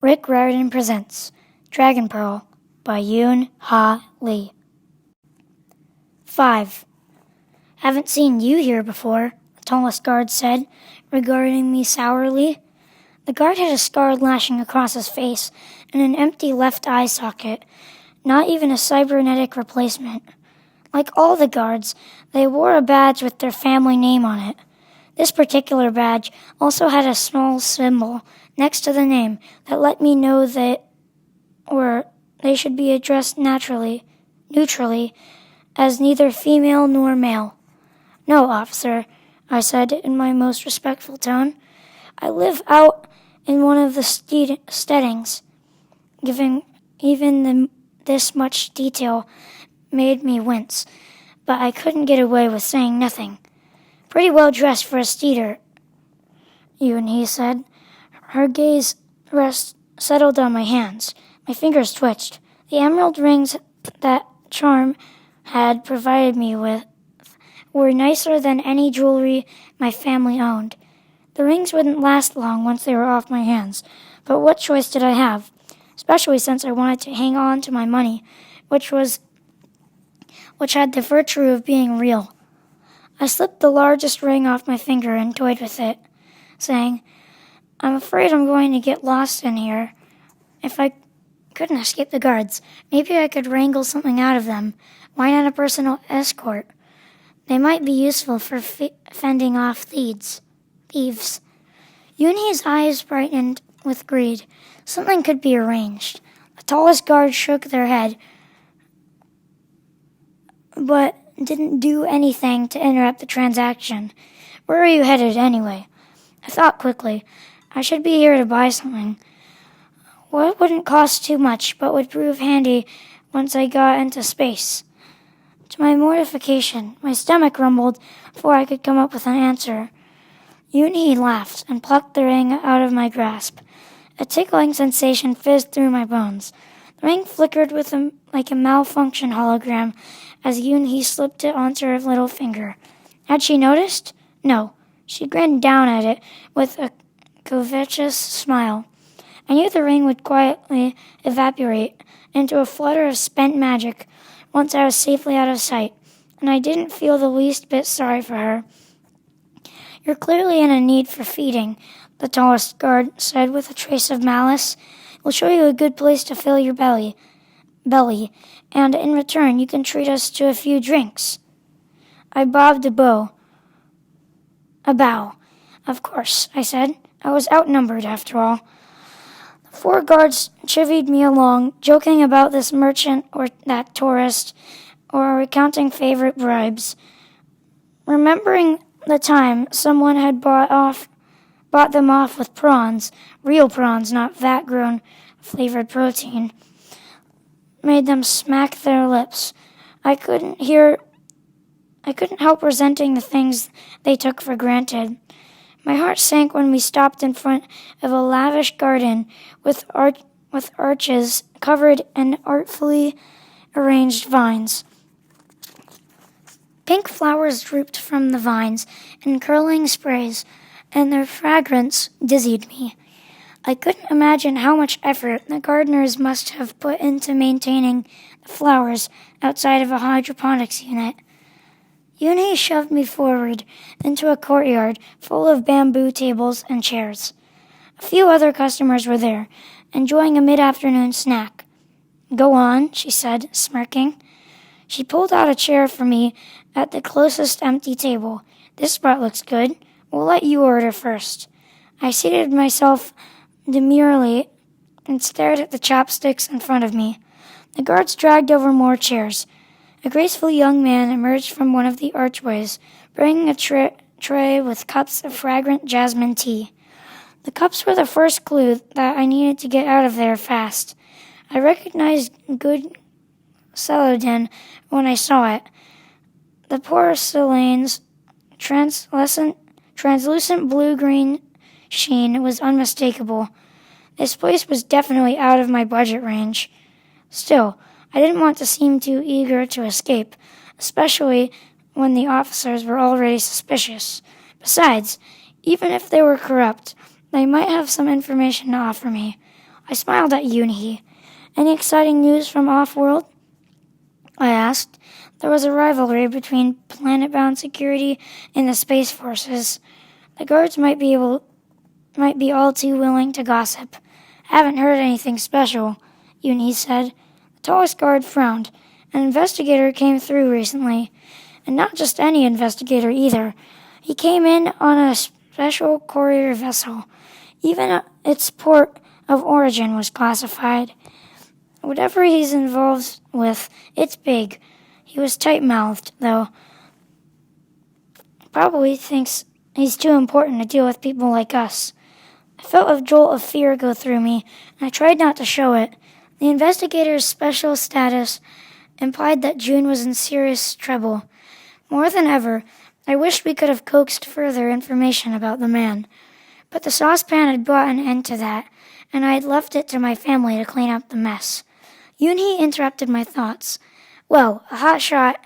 Rick Riordan presents Dragon Pearl by Yoon Ha Lee. 5. Haven't seen you here before, the tallest guard said, regarding me sourly. The guard had a scar lashing across his face and an empty left eye socket, not even a cybernetic replacement. Like all the guards, they wore a badge with their family name on it. This particular badge also had a small symbol next to the name that let me know they should be addressed neutrally, as neither female nor male. "No, officer," I said in my most respectful tone. "I live out in one of the steadings." This much detail made me wince, but I couldn't get away with saying nothing. "Pretty well dressed for a steeder," Yoon Ha said. Her gaze settled on my hands. My fingers twitched. The emerald rings that charm had provided me with were nicer than any jewelry my family owned. The rings wouldn't last long once they were off my hands, but what choice did I have? Especially since I wanted to hang on to my money, which had the virtue of being real. I slipped the largest ring off my finger and toyed with it, saying, "I'm afraid I'm going to get lost in here. If I couldn't escape the guards, maybe I could wrangle something out of them. Why not a personal escort? They might be useful for fending off thieves." Yoon Ha's eyes brightened with greed. Something could be arranged. The tallest guard shook their head, but didn't do anything to interrupt the transaction. "Where are you headed, anyway?" I thought quickly. I should be here to buy something. What wouldn't cost too much, but would prove handy once I got into space. To my mortification, my stomach rumbled before I could come up with an answer. Yoon Ha laughed and plucked the ring out of my grasp. A tickling sensation fizzed through my bones. The ring flickered like a malfunction hologram as Yoon Ha slipped it onto her little finger. Had she noticed? No. She grinned down at it with a covetous smile. I knew the ring would quietly evaporate into a flutter of spent magic once I was safely out of sight, and I didn't feel the least bit sorry for her. "You're clearly in a need for feeding," the tallest guard said with a trace of malice. "We'll show you a good place to fill your belly, and in return you can treat us to a few drinks." I bobbed a bow. "Of course," I said. I was outnumbered, after all. The 4 guards chivied me along, joking about this merchant or that tourist, or recounting favorite bribes. Remembering the time someone had bought them off with prawns, real prawns, not vat-grown flavored protein, made them smack their lips. I couldn't help resenting the things they took for granted. My heart sank when we stopped in front of a lavish garden with arches covered in artfully arranged vines. Pink flowers drooped from the vines in curling sprays, and their fragrance dizzied me. I couldn't imagine how much effort the gardeners must have put into maintaining the flowers outside of a hydroponics unit. Yoon Ha shoved me forward into a courtyard full of bamboo tables and chairs. A few other customers were there, enjoying a mid-afternoon snack. "Go on," she said, smirking. She pulled out a chair for me at the closest empty table. "This spot looks good. We'll let you order first." I seated myself demurely and stared at the chopsticks in front of me. The guards dragged over more chairs. A graceful young man emerged from one of the archways, bringing a tray with cups of fragrant jasmine tea. The cups were the first clue that I needed to get out of there fast. I recognized good celadon when I saw it. The porselain's translucent blue-green sheen was unmistakable. This place was definitely out of my budget range. Still, I didn't want to seem too eager to escape, especially when the officers were already suspicious. Besides, even if they were corrupt, they might have some information to offer me. I smiled at Yoon Ha. Any exciting news from off-world? I asked. There was a rivalry between planet-bound security and the Space Forces. The guards might be all too willing to gossip. Haven't heard anything special, Yoon Ha said. The tallest guard frowned. An investigator came through recently. And not just any investigator either. He came in on a special courier vessel. Even its port of origin was classified. Whatever he's involved with, it's big. He was tight-mouthed, though. Probably thinks he's too important to deal with people like us. I felt a jolt of fear go through me, and I tried not to show it. The investigator's special status implied that June was in serious trouble. More than ever, I wished we could have coaxed further information about the man. But the saucepan had brought an end to that, and I had left it to my family to clean up the mess. Yoon Ha interrupted my thoughts. Well, a hotshot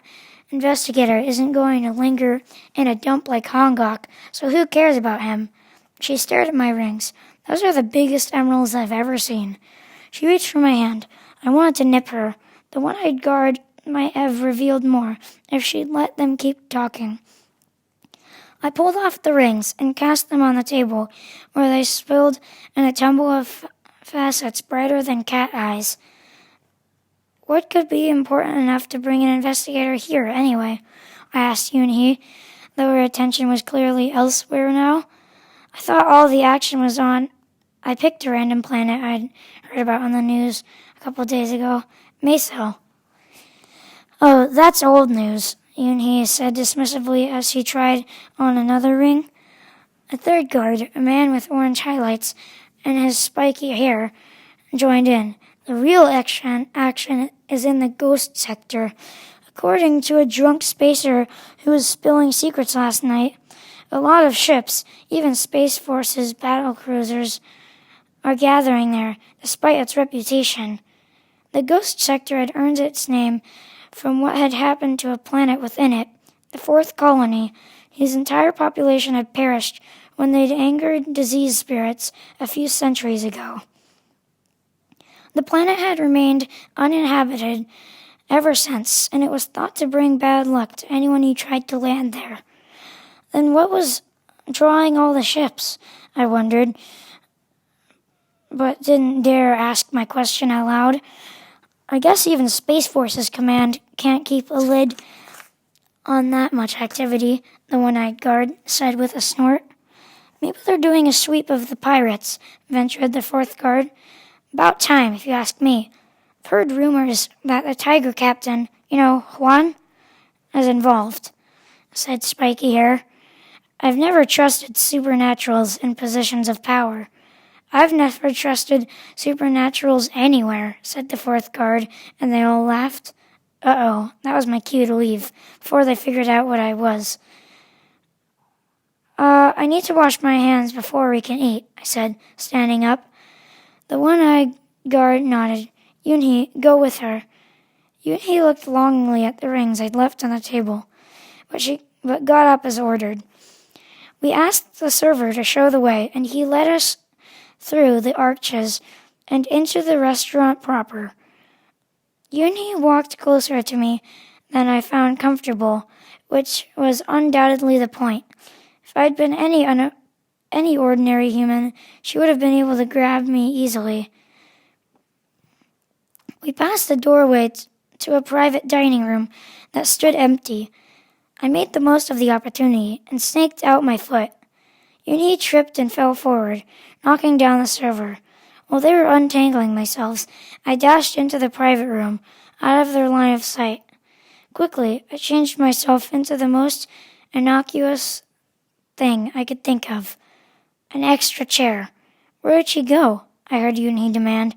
investigator isn't going to linger in a dump like Hongok, so who cares about him? She stared at my rings. Those are the biggest emeralds I've ever seen. She reached for my hand. I wanted to nip her. The one-eyed guard might have revealed more if she'd let them keep talking. I pulled off the rings and cast them on the table, where they spilled in a tumble of facets brighter than cat eyes. What could be important enough to bring an investigator here, anyway? I asked Yoon Ha, though her attention was clearly elsewhere now. I thought all the action was on. I picked a random planet I'd heard about on the news a couple days ago, Meso. Oh, that's old news, Yoon Ha said dismissively as he tried on another ring. A third guard, a man with orange highlights and his spiky hair, joined in. The real action is in the ghost sector. According to a drunk spacer who was spilling secrets last night, a lot of ships, even Space Force's battle cruisers, are gathering there, despite its reputation. The ghost sector had earned its name from what had happened to a planet within it, the fourth colony, whose entire population had perished when they'd angered disease spirits a few centuries ago. The planet had remained uninhabited ever since, and it was thought to bring bad luck to anyone who tried to land there. Then what was drawing all the ships? I wondered, but didn't dare ask my question out loud. I guess even Space Force's command can't keep a lid on that much activity, the one-eyed guard said with a snort. Maybe they're doing a sweep of the pirates, ventured the fourth guard. About time, if you ask me. I've heard rumors that the Tiger Captain, Juan, is involved, said Spiky Hair. I've never trusted supernaturals in positions of power. I've never trusted supernaturals anywhere, said the fourth guard, and they all laughed. Uh-oh, that was my cue to leave, before they figured out what I was. I need to wash my hands before we can eat, I said, standing up. The one-eyed guard nodded. Yoon Ha, go with her. Yoon Ha looked longingly at the rings I'd left on the table, but got up as ordered. We asked the server to show the way, and he led us through the arches and into the restaurant proper. Yoon Ha walked closer to me than I found comfortable, which was undoubtedly the point. If I'd been any ordinary human, she would have been able to grab me easily. We passed the doorway to a private dining room that stood empty. I made the most of the opportunity and snaked out my foot. Yoon Ha tripped and fell forward, knocking down the server. While they were untangling themselves, I dashed into the private room, out of their line of sight. Quickly, I changed myself into the most innocuous thing I could think of. An extra chair. Where did she go? I heard Yoon Ha demand.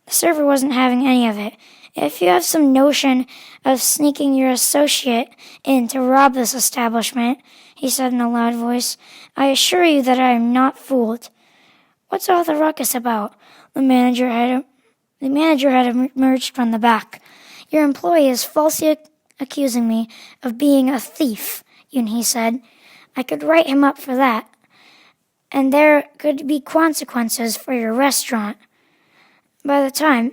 The server wasn't having any of it. If you have some notion of sneaking your associate in to rob this establishment, he said in a loud voice, I assure you that I am not fooled. What's all the ruckus about? The manager had emerged from the back. Your employee is falsely accusing me of being a thief, Yoon Ha said. I could write him up for that. And there could be consequences for your restaurant. By the time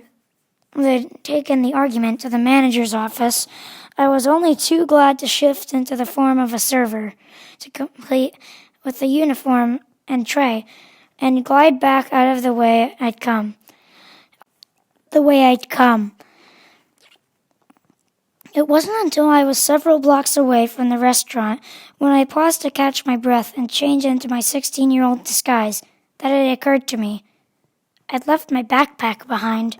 they'd taken the argument to the manager's office, I was only too glad to shift into the form of a server, to complete with the uniform and tray, and glide back out of the way I'd come. It wasn't until I was several blocks away from the restaurant, when I paused to catch my breath and change into my 16-year-old disguise, that it occurred to me. I'd left my backpack behind.